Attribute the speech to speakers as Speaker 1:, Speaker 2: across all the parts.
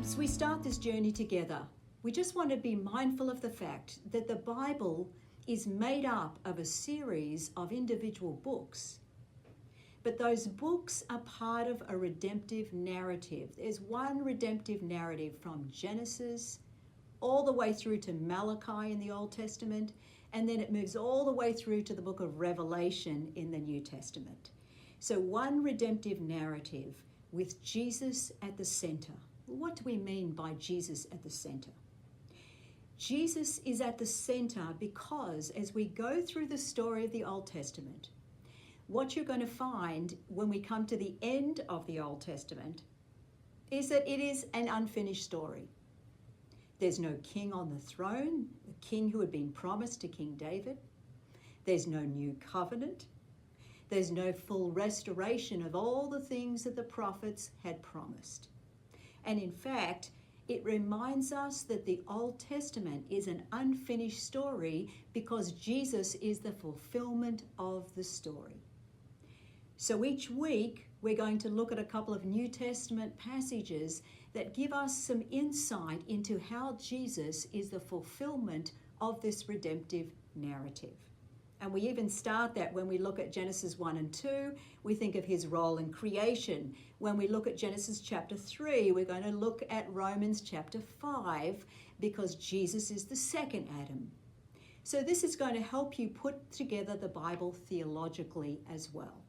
Speaker 1: As we start this journey together, we just want to be mindful of the fact that the Bible is made up of a series of individual books. But those books are part of a redemptive narrative. There's one redemptive narrative from Genesis all the way through to Malachi in the Old Testament, and then it moves all the way through to the book of Revelation in the New Testament. So one redemptive narrative with Jesus at the center. What do we mean by Jesus at the center? Jesus is at the center because as we go through the story of the Old Testament, what you're going to find when we come to the end of the Old Testament is that it is an unfinished story. There's no king on the throne, the king who had been promised to King David. There's no new covenant. There's no full restoration of all the things that the prophets had promised. And in fact, it reminds us that the Old Testament is an unfinished story because Jesus is the fulfillment of the story. So each week, we're going to look at a couple of New Testament passages that give us some insight into how Jesus is the fulfillment of this redemptive narrative. And we even start that when we look at Genesis 1 and 2, we think of his role in creation. When we look at Genesis chapter 3, we're going to look at Romans chapter 5 because Jesus is the second Adam. So this is going to help you put together the Bible theologically as well.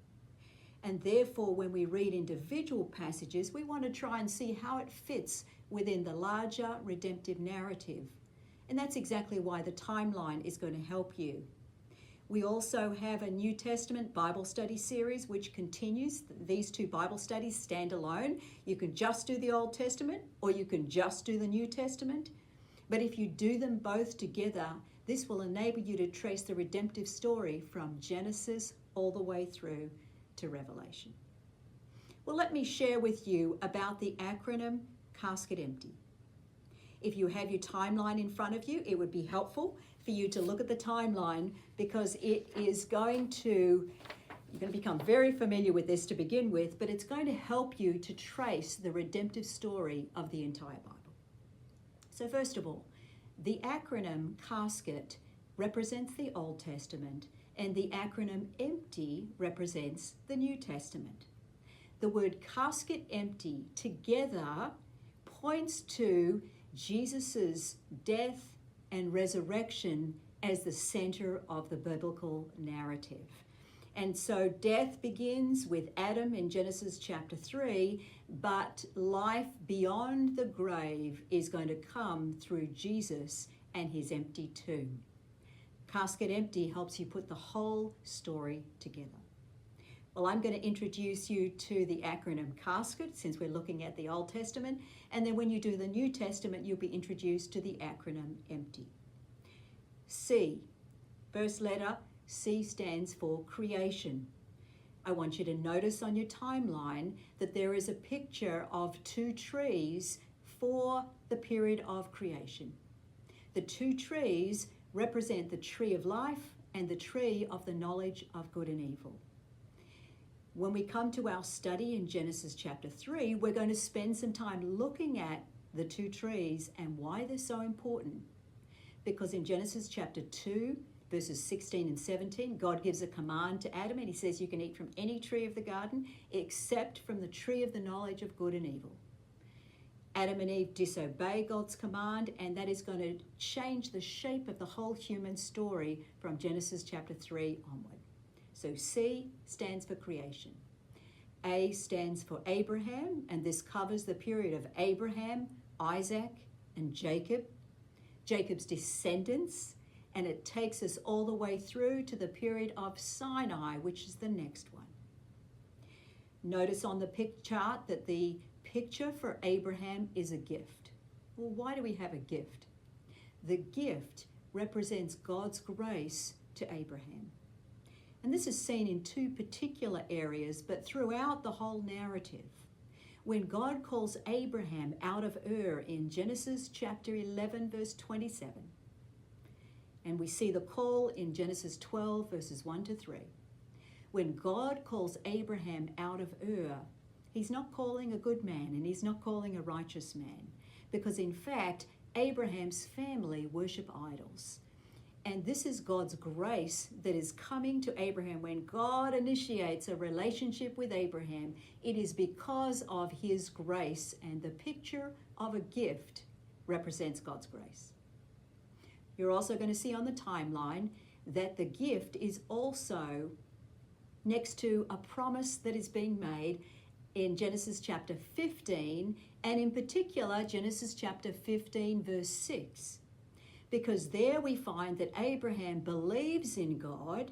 Speaker 1: And therefore, when we read individual passages, we want to try and see how it fits within the larger redemptive narrative. And that's exactly why the timeline is going to help you. We also have a New Testament Bible study series which continues. These two Bible studies stand alone. You can just do the Old Testament or you can just do the New Testament. But if you do them both together, this will enable you to trace the redemptive story from Genesis all the way through to Revelation. Well, let me share with you about the acronym CASKET. If you have your timeline in front of you, it would be helpful for you to look at the timeline because it is going to, you're going to become very familiar with this to begin with, but it's going to help you to trace the redemptive story of the entire Bible. So first of all, the acronym CASKET represents the Old Testament and the acronym EMPTY represents the New Testament. The word CASKET empty together points to Jesus's death and resurrection as the center of the biblical narrative. And so death begins with Adam in Genesis chapter 3, but life beyond the grave is going to come through Jesus and his empty tomb. CASKET empty helps you put the whole story together. Well, I'm going to introduce you to the acronym CASKET since we're looking at the Old Testament. And then when you do the New Testament, you'll be introduced to the acronym EMPTY. C, first letter, C stands for creation. I want you to notice on your timeline that there is a picture of two trees for the period of creation. The two trees represent the tree of life and the tree of the knowledge of good and evil. When we come to our study in Genesis chapter 3, we're going to spend some time looking at the two trees and why they're so important. Because in Genesis chapter 2, verses 16 and 17, God gives a command to Adam and he says you can eat from any tree of the garden except from the tree of the knowledge of good and evil. Adam and Eve disobey God's command, and that is going to change the shape of the whole human story from Genesis chapter 3 onward. So C stands for creation. A stands for Abraham, and this covers the period of Abraham, Isaac, and Jacob, Jacob's descendants, and it takes us all the way through to the period of Sinai, which is the next one. Notice on the chart that the picture for Abraham is a gift. Well, why do we have a gift? The gift represents God's grace to Abraham. And this is seen in two particular areas, but throughout the whole narrative. When God calls Abraham out of Ur in Genesis chapter 11, verse 27, and we see the call in Genesis 12, verses 1 to 3. When God calls Abraham out of Ur, he's not calling a good man and he's not calling a righteous man. because in fact, Abraham's family worship idols. And this is God's grace that is coming to Abraham. When God initiates a relationship with Abraham, it is because of his grace, and the picture of a gift represents God's grace. You're also going to see on the timeline that the gift is also next to a promise that is being made in Genesis chapter 15, and in particular Genesis chapter 15 verse 6. Because there we find that Abraham believes in God,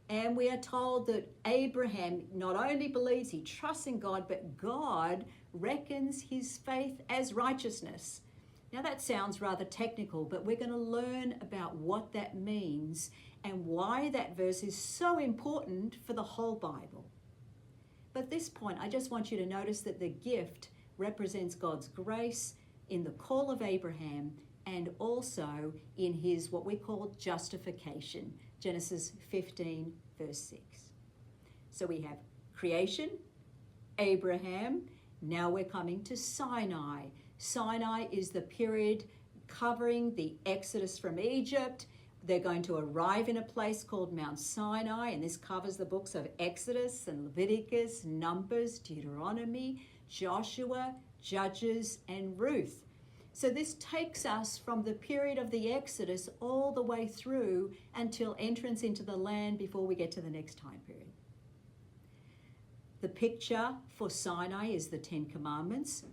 Speaker 1: and we are told that Abraham not only believes, he trusts in God, but God reckons his faith as righteousness. Now that sounds rather technical, but we're going to learn about what that means and why that verse is so important for the whole Bible. But at this point, I just want you to notice that the gift represents God's grace in the call of Abraham, and also in his what we call justification, Genesis 15 verse 6. So we have creation, Abraham, now we're coming to Sinai. Sinai is the period covering the exodus from Egypt. They're going to arrive in a place called Mount Sinai, and this covers the books of Exodus and Leviticus, Numbers, Deuteronomy, Joshua, Judges, and Ruth. So this takes us from the period of the Exodus all the way through until entrance into the land before we get to the next time period. The picture for Sinai is the Ten Commandments.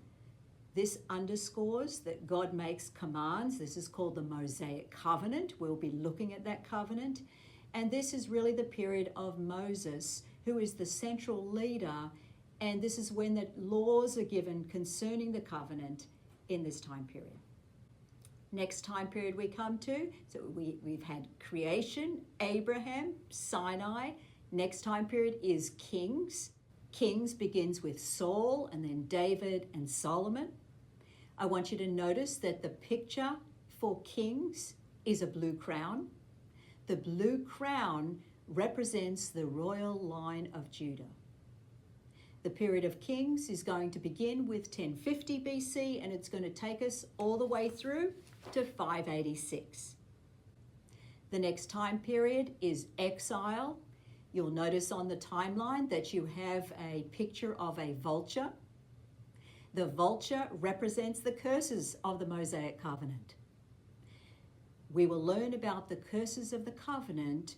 Speaker 1: This underscores that God makes commands. This is called the Mosaic Covenant. We'll be looking at that covenant. And this is really the period of Moses, who is the central leader. And this is when the laws are given concerning the covenant in this time period. Next time period we come to, so we've had creation, Abraham, Sinai. Next time period is Kings. Kings begins with Saul and then David and Solomon. I want you to notice that the picture for Kings is a blue crown. The blue crown represents the royal line of Judah. The period of Kings is going to begin with 1050 BC, and it's going to take us all the way through to 586. The next time period is exile. You'll notice on the timeline that you have a picture of a vulture. The vulture represents the curses of the Mosaic Covenant. We will learn about the curses of the covenant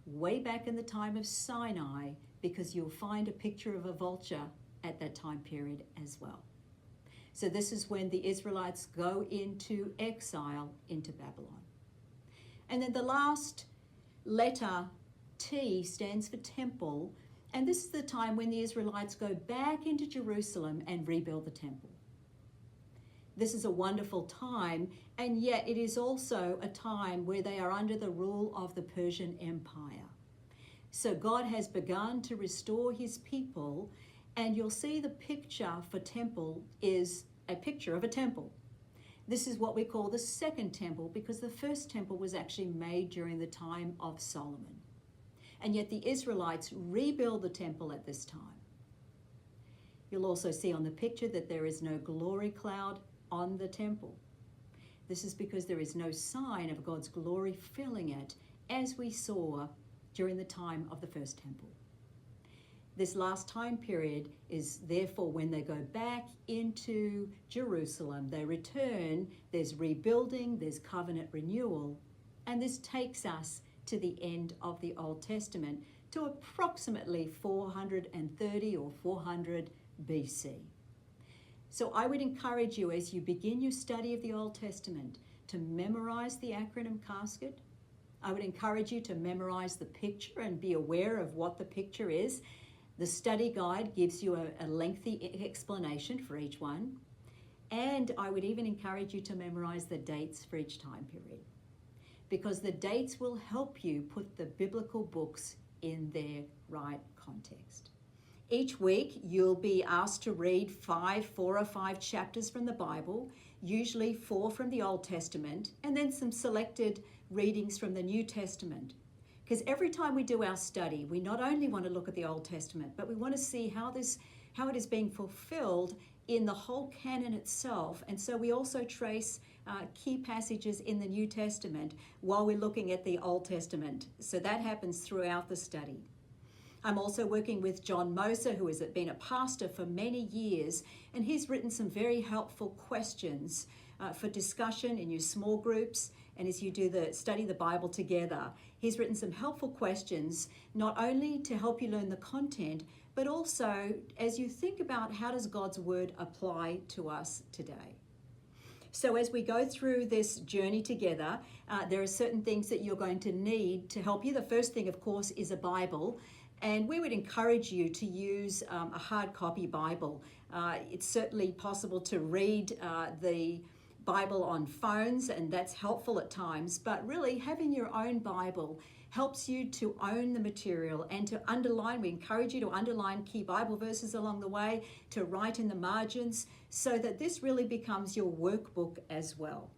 Speaker 1: way back in the time of Sinai, because you'll find a picture of a vulture at that time period as well. So this is when the Israelites go into exile into Babylon. And then the last letter, T, stands for temple, and this is the time when the Israelites go back into Jerusalem and rebuild the temple. This is a wonderful time, and yet it is also a time where they are under the rule of the Persian Empire. So God has begun to restore his people, and you'll see the picture for temple is a picture of a temple. This is what we call the second temple, because the first temple was actually made during the time of Solomon. And yet the Israelites rebuild the temple at this time. You'll also see on the picture that there is no glory cloud on the temple. This is because there is no sign of God's glory filling it, as we saw during the time of the first temple. This last time period is therefore when they go back into Jerusalem, they return, there's rebuilding, there's covenant renewal, and this takes us to the end of the Old Testament, to approximately 430 or 400 BC. So I would encourage you, as you begin your study of the Old Testament, to memorize the acronym CASKET. I would encourage you to memorize the picture and be aware of what the picture is. The study guide gives you a lengthy explanation for each one. And I would even encourage you to memorize the dates for each time period, because the dates will help you put the biblical books in their right context. Each week, you'll be asked to read 4 or 5 chapters from the Bible, usually 4 from the Old Testament, and then some selected readings from the New Testament. Because every time we do our study, we not only want to look at the Old Testament, but we want to see how it is being fulfilled in the whole canon itself. And so we also trace key passages in the New Testament while we're looking at the Old Testament. So that happens throughout the study. I'm also working with John Moser, who has been a pastor for many years, and he's written some very helpful questions for discussion in your small groups and as you study the Bible together. He's written some helpful questions, not only to help you learn the content, but also as you think about how does God's word apply to us today. So as we go through this journey together, there are certain things that you're going to need to help you. The first thing, of course, is a Bible. And we would encourage you to use a hard copy Bible. It's certainly possible to read the Bible on phones, and that's helpful at times. But really, having your own Bible helps you to own the material and to underline. We encourage you to underline key Bible verses along the way, to write in the margins, so that this really becomes your workbook as well.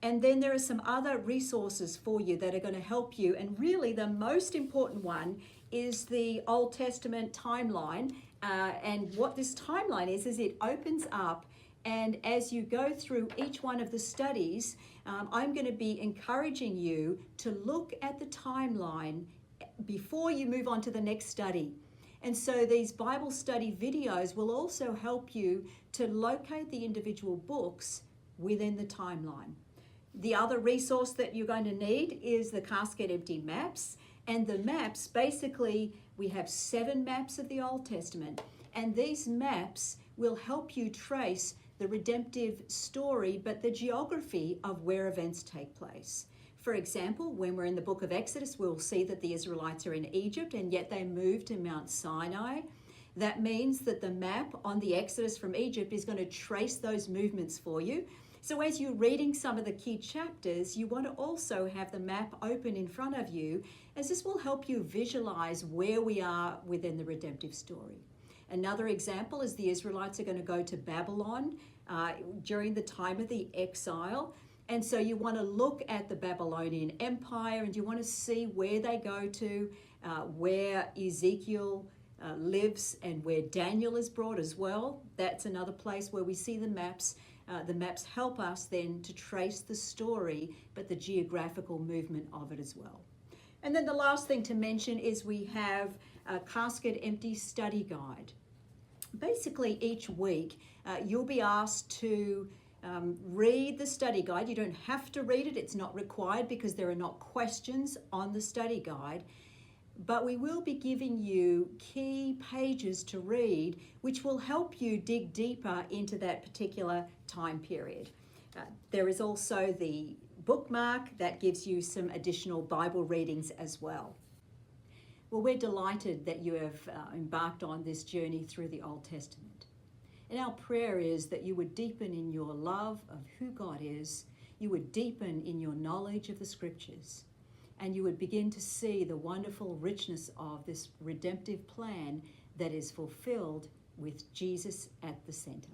Speaker 1: And then there are some other resources for you that are going to help you. And really, the most important one is the Old Testament timeline. And what this timeline is it opens up, and as you go through each one of the studies, I'm going to be encouraging you to look at the timeline before you move on to the next study. And so these Bible study videos will also help you to locate the individual books within the timeline. The other resource that you're going to need is the CASKET empty maps. And the maps, basically, we have 7 maps of the Old Testament. And these maps will help you trace the redemptive story, but the geography of where events take place. For example, when we're in the book of Exodus, we'll see that the Israelites are in Egypt, and yet they moved to Mount Sinai. That means that the map on the Exodus from Egypt is going to trace those movements for you. So as you're reading some of the key chapters, you want to also have the map open in front of you, as this will help you visualize where we are within the redemptive story. Another example is the Israelites are going to go to Babylon during the time of the exile. And so you want to look at the Babylonian Empire, and you want to see where they go to, where Ezekiel lives, and where Daniel is brought as well. That's another place where we see the maps. The maps help us then to trace the story, but the geographical movement of it as well. And then the last thing to mention is we have a CASKET Empty Study Guide. Basically, each week you'll be asked to read the study guide. You don't have to read it. It's not required because there are not questions on the study guide. But we will be giving you key pages to read, which will help you dig deeper into that particular time period. There is also the bookmark that gives you some additional Bible readings as well. Well, we're delighted that you have embarked on this journey through the Old Testament. And our prayer is that you would deepen in your love of who God is, you would deepen in your knowledge of the Scriptures, and you would begin to see the wonderful richness of this redemptive plan that is fulfilled with Jesus at the center.